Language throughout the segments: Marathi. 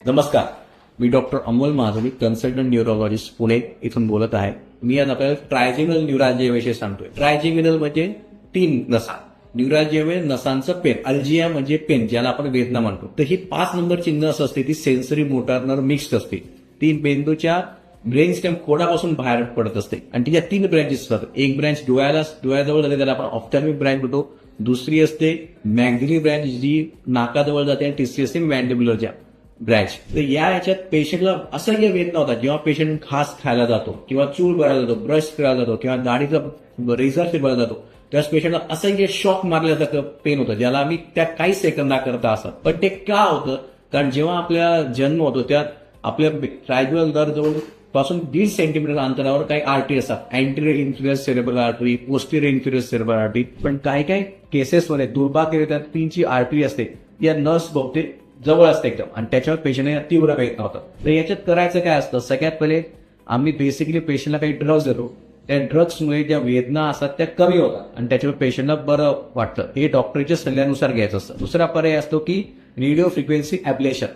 नमस्कार, मी डॉक्टर अमोल महाजनी, कन्सल्टंट न्यूरोलॉजिस्ट, पुणे इथून बोलत आहे. मी आज आपल्याला ट्रायजेमिनल न्यूरॅल्जियाविषयी सांगतोय. ट्रायजेमिनल म्हणजे 3 नसा. न्यूरॅल्जिया म्हणजे नसांचं पेन, अल्जिया म्हणजे पेन, ज्याला आपण वेदना म्हणतो. तर ही 5 नंबरची नस असते, ती सेन्सरी मोटार नर्व मिक्स्ड असते. ती मेंदूच्या ब्रेन स्टेम खोडापासून बाहेर पडत असते आणि तिच्या 3 ब्रँचेस असतात. एक ब्रँच डोळ्याजवळ जाते, त्याला आपण ऑफ्थॅल्मिक ब्रँच म्हणतो. दुसरी असते मॅग्निली ब्रँच, जी नाकाजवळ जाते, आणि तिसरी असते मॅन्डिब्युलर ब्रँच. तर याच्यात पेशंटला असह्य वेदना होतात जेव्हा पेशंट घास खायला जातो, किंवा चूळ भरायला जातो, ब्रश करायला जातो, किंवा दाढीचा रेझर फिरवायला जातो. त्यावेळेस पेशंटला असह्य शॉक मारल्यासारखं पेन होतं, ज्याला आम्ही त्या काही सेकंदाकरता असतात. पण ते का होतं? कारण जेव्हा आपला जन्म होतो त्यात आपल्या ट्रायज्युअल नर्व जवळ पासून 1.5 सेंटीमीटर अंतरावर काही आर्टरी असतात. Anterior inferior cerebral artery, posterior inferior cerebral artery. पण काही केसेसमध्ये दुर्भाग्यरित्या 3ची आर्टरी असते, या नर्व्स भोवते जवळ असते एकदम, आणि त्याच्यावर पेशंटला तीव्र वेदना होतात. तर याच्यात करायचं काय असतं? सगळ्यात पहिले आम्ही बेसिकली पेशंटला काही ड्रग्ज देतो. त्या ड्रग्समुळे ज्या वेदना असतात त्या कमी होतात आणि त्याच्यावर पेशंटला बरं वाटतं. हे डॉक्टरच्या सल्ल्यानुसार घ्यायचं असतं. दुसरा पर्याय असतो की रेडिओ फ्रिक्वेन्सी ॲब्लेशन,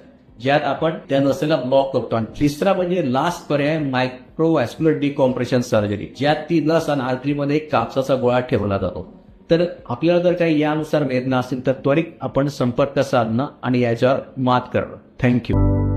ज्यात आपण त्या नसेला ब्लॉक करतो. आणि तिसरा म्हणजे लास्ट पर्याय मायक्रोव्हॅस्क्युलर डिकॉम्प्रेशन सर्जरी, ज्यात ती नस आणि आर्टरीमध्ये एक कापसाचा गोळा ठेवला जातो. तर आपल्याला जर काही यानुसार वेदना असतील तर त्वरित आपण संपर्क साधणं आणि याच्यावर मात करणं. थँक्यू.